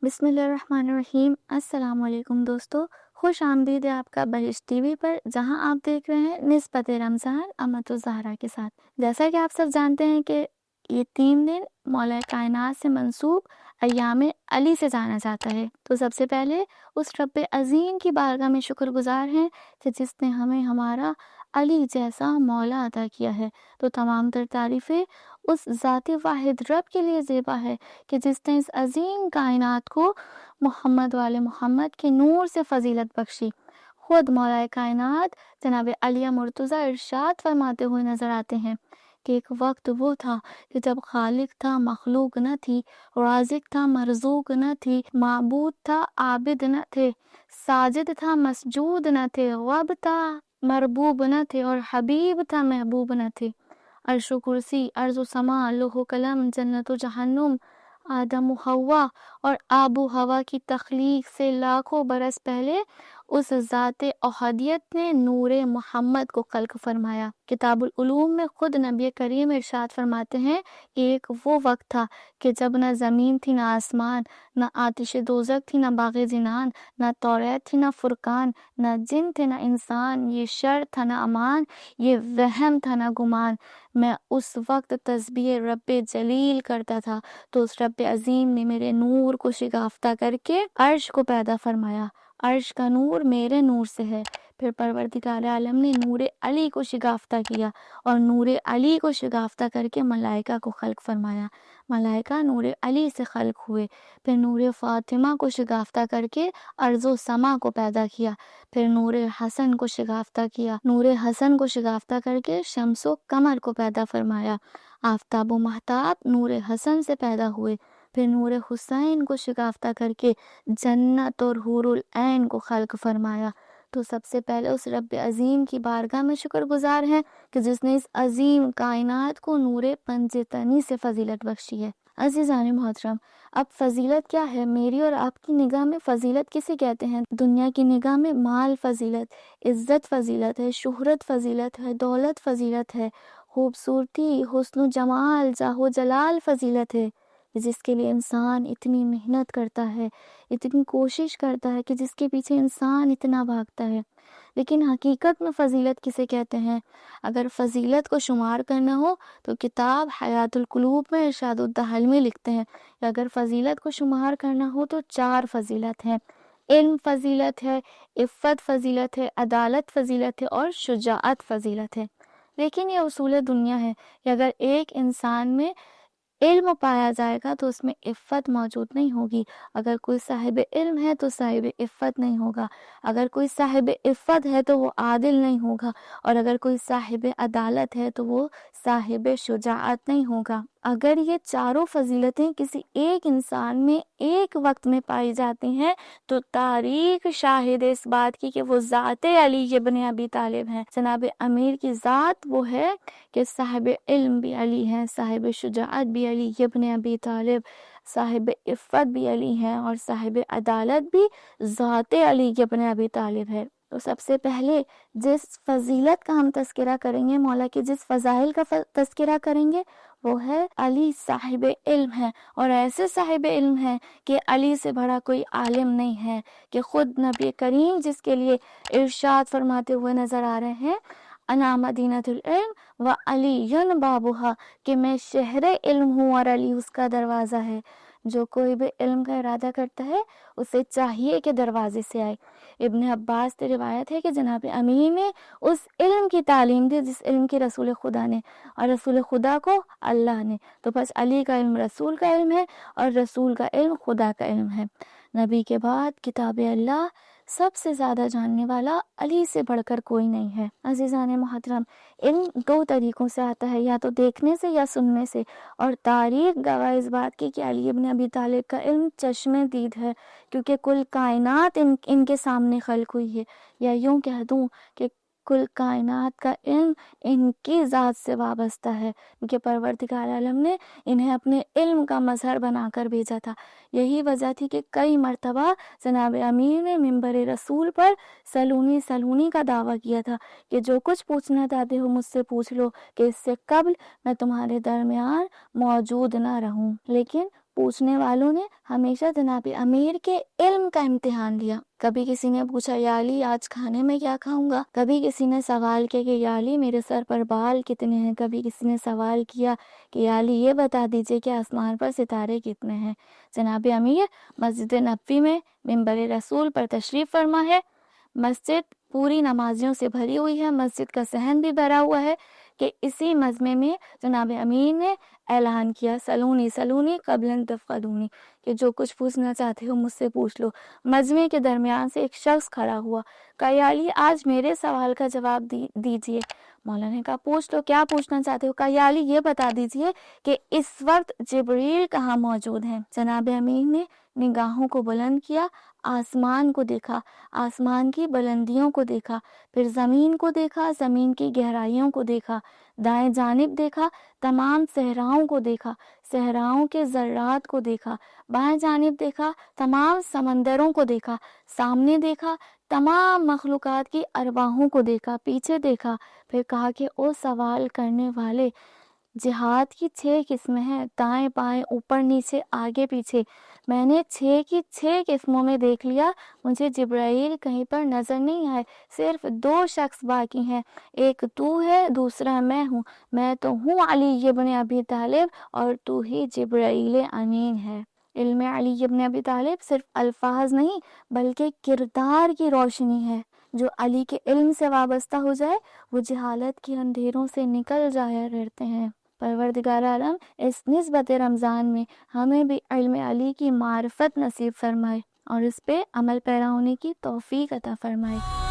بسم اللہ الرحمن الرحیم۔ السلام علیکم دوستو، خوش آمدید ہے آپ کا بہشت ٹی وی پر، جہاں آپ دیکھ رہے ہیں نسبت رمضان امت الزہرا کے ساتھ۔ جیسا کہ آپ سب جانتے ہیں کہ یہ 3 دن مولا کائنات سے منسوب ایام علی سے جانا جاتا ہے، تو سب سے پہلے اس رب عظیم کی بارگاہ میں شکر گزار ہیں کہ جس نے ہمیں ہمارا علی جیسا مولا عطا کیا ہے۔ تو تمام تر تعریفیں اس ذات واحد رب کے لیے زیبا ہے کہ جس نے اس عظیم کائنات کو محمد والے محمد کے نور سے فضیلت بخشی۔ خود مولا کائنات جناب علی مرتضیٰ ارشاد فرماتے ہوئے نظر آتے ہیں کہ ایک وقت وہ تھا کہ جب خالق تھا مخلوق نہ تھی، رازق تھا مرزوق نہ تھی، معبود تھا عابد نہ تھے، ساجد تھا مسجود نہ تھے، رب تھا مربوب نہ تھے، اور حبیب تھا محبوب نہ تھے۔ عرش و کرسی، ارض و سما، لوح و قلم، جنت و جہنم، آدم و حوا اور آب و ہوا کی تخلیق سے لاکھوں برس پہلے اس ذات احدیت نے نور محمد کو خلق فرمایا۔ کتاب العلوم میں خود نبی کریم ارشاد فرماتے ہیں کہ ایک وہ وقت تھا کہ جب نہ زمین تھی، نہ آسمان، نہ آتش دوزخ تھی، نہ باغ جنان، نہ توریت تھی، نہ فرقان، نہ جن تھے نہ انسان، یہ شر تھا نہ امان، یہ وہم تھا نہ گمان۔ میں اس وقت تسبیح رب جلیل کرتا تھا تو اس رب عظیم نے میرے نور کو شگافتہ کر کے عرش کو پیدا فرمایا۔ عرش کا نور میرے نور سے ہے۔ پھر پروردگار عالم نے نور علی کو شگافتہ کیا اور نور علی کو شگافتہ کر کے ملائکہ کو خلق فرمایا۔ ملائکہ نور علی سے خلق ہوئے۔ پھر نور فاطمہ کو شگافتہ کر کے ارض و سما کو پیدا کیا۔ پھر نور حسن کو شگافتہ کیا، نور حسن کو شگافتہ کر کے شمس و قمر کو پیدا فرمایا۔ آفتاب و مہتاب نور حسن سے پیدا ہوئے۔ پھر نور حسین کو شگافتہ کر کے جنت اور حور العین کو خلق فرمایا۔ تو سب سے پہلے اس رب عظیم کی بارگاہ میں شکر گزار ہیں کہ جس نے اس عظیم کائنات کو نور پنج تنی سے فضیلت بخشی ہے۔ عزیزان محترم، اب فضیلت کیا ہے؟ میری اور آپ کی نگاہ میں فضیلت کسے کہتے ہیں؟ دنیا کی نگاہ میں مال فضیلت، عزت فضیلت ہے، شہرت فضیلت ہے، دولت فضیلت ہے، خوبصورتی، حسن و جمال، جاہ و جلال فضیلت ہے، جس کے لیے انسان اتنی محنت کرتا ہے، اتنی کوشش کرتا ہے، کہ جس کے پیچھے انسان اتنا بھاگتا ہے۔ لیکن حقیقت میں فضیلت کسے کہتے ہیں؟ اگر فضیلت کو شمار کرنا ہو تو کتاب حیات القلوب میں ارشاد الدہلمی لکھتے ہیں کہ اگر فضیلت کو شمار کرنا ہو تو 4 فضیلت ہیں۔ علم فضیلت ہے، عفت فضیلت ہے، عدالت فضیلت ہے اور شجاعت فضیلت ہے۔ لیکن یہ اصول دنیا ہے کہ اگر ایک انسان میں علم پایا جائے گا تو اس میں عفت موجود نہیں ہوگی، اگر کوئی صاحب علم ہے تو صاحب عفت نہیں ہوگا، اگر کوئی صاحب عفت ہے تو وہ عادل نہیں ہوگا، اور اگر کوئی صاحب عدالت ہے تو وہ صاحب شجاعت نہیں ہوگا۔ اگر یہ چاروں فضیلتیں کسی ایک انسان میں ایک وقت میں پائی جاتی ہیں تو تاریخ شاہد اس بات کی کہ وہ ذات علی ابن ابی طالب ہیں۔ جناب امیر کی ذات وہ ہے کہ صاحب علم بھی علی ہیں، صاحب شجاعت بھی علی ابن ابی طالب، صاحب عفت بھی علی ہیں، اور صاحب عدالت بھی ذات علی ابن ابی طالب ہے۔ تو سب سے پہلے جس فضیلت کا ہم تذکرہ کریں گے، مولا کے جس فضائل کا تذکرہ کریں گے، وہ ہے علی صاحب علم ہے، اور ایسے صاحب علم ہے کہ علی سے بڑا کوئی عالم نہیں ہے، کہ خود نبی کریم جس کے لیے ارشاد فرماتے ہوئے نظر آ رہے ہیں، انا مدینۃ العلم و علی بابھا، کہ میں شہر علم ہوں اور علی اس کا دروازہ ہے۔ جو کوئی بھی علم کا ارادہ کرتا ہے اسے چاہیے کہ دروازے سے آئے۔ ابن عباس سے روایت ہے کہ جناب امیر نے اس علم کی تعلیم دی جس علم کی رسول خدا نے، اور رسول خدا کو اللہ نے، تو بس علی کا علم رسول کا علم ہے اور رسول کا علم خدا کا علم ہے۔ نبی کے بعد کتاب اللہ سب سے زیادہ جاننے والا علی سے بڑھ کر کوئی نہیں ہے۔ عزیزان محترم، علم 2 طریقوں سے آتا ہے، یا تو دیکھنے سے یا سننے سے، اور تاریخ گواہ اس بات کی کہ علی ابن ابی طالب کا علم چشم دید ہے، کیونکہ کل کائنات ان کے سامنے خلق ہوئی ہے، یا یوں کہہ دوں کہ کل کائنات کا علم ان کی ذات سے وابستہ ہے، کیونکہ پروردگار عالم نے انہیں اپنے علم کا مظہر بنا کر بھیجا تھا۔ یہی وجہ تھی کہ کئی مرتبہ جناب امیر نے منبر رسول پر سلونی سلونی کا دعویٰ کیا تھا کہ جو کچھ پوچھنا چاہتے ہو مجھ سے پوچھ لو، کہ اس سے قبل میں تمہارے درمیان موجود نہ رہوں۔ لیکن پوچھنے والوں نے ہمیشہ جناب امیر کے علم کا امتحان لیا۔ کبھی کسی نے پوچھا یا علی آج کھانے میں کیا کھاؤں گا، کبھی کسی نے سوال کیا کہ یا علی میرے سر پر بال کتنے ہیں، کبھی کسی نے سوال کیا کہ یا علی یہ بتا دیجئے کہ آسمان پر ستارے کتنے ہیں۔ جناب امیر مسجد نبوی میں منبر رسول پر تشریف فرما ہے۔ مسجد پوری نمازیوں سے بھری ہوئی ہے، مسجد کا صحن بھی بھرا ہوا ہے کہ اسی مجمع میں جناب امیر نے اعلان کیا سلونی سلونی قبل ان تفقدونی، کہ جو کچھ پوچھنا چاہتے ہو مجھ سے پوچھ لو۔ مجمع کے درمیان سے ایک شخص کھڑا ہوا، کہا یا علی آج میرے سوال کا جواب دیجئے۔ مولا نے کہا پوچھ لو، کیا پوچھنا چاہتے ہو؟ کہا یا علی یہ بتا دیجئے کہ اس وقت جبریل کہاں موجود ہیں۔ جناب امیر نے نگاہوں کو بلند کیا، آسمان کو دیکھا، آسمان کی بلندیوں کو دیکھا، پھر زمین کو دیکھا، زمین کی گہرائیوں کو دیکھا، دائیں جانب دیکھا، تمام صحراؤں کو دیکھا، صحراؤں کے ذرات کو دیکھا، بائیں جانب دیکھا، تمام سمندروں کو دیکھا، سامنے دیکھا، تمام مخلوقات کی ارواحوں کو دیکھا، پیچھے دیکھا، پھر کہا کہ او سوال کرنے والے، جہاد کی 6 قسمیں ہیں، دائیں بائیں اوپر نیچے آگے پیچھے، میں نے 6 کی 6 قسموں میں دیکھ لیا، مجھے جبرائیل کہیں پر نظر نہیں آئے، صرف 2 شخص باقی ہیں، ایک تو ہے دوسرا میں ہوں، میں تو ہوں علی ابن ابی طالب اور تو ہی جبرائیل امین ہے۔ علم علی ابن ابی طالب صرف الفاظ نہیں بلکہ کردار کی روشنی ہے۔ جو علی کے علم سے وابستہ ہو جائے وہ جہالت کے اندھیروں سے نکل جایا کرتے ہیں۔ پروردگار عالم اس نسبت رمضان میں ہمیں بھی علم علی کی معرفت نصیب فرمائے اور اس پہ عمل پیرا ہونے کی توفیق عطا فرمائے۔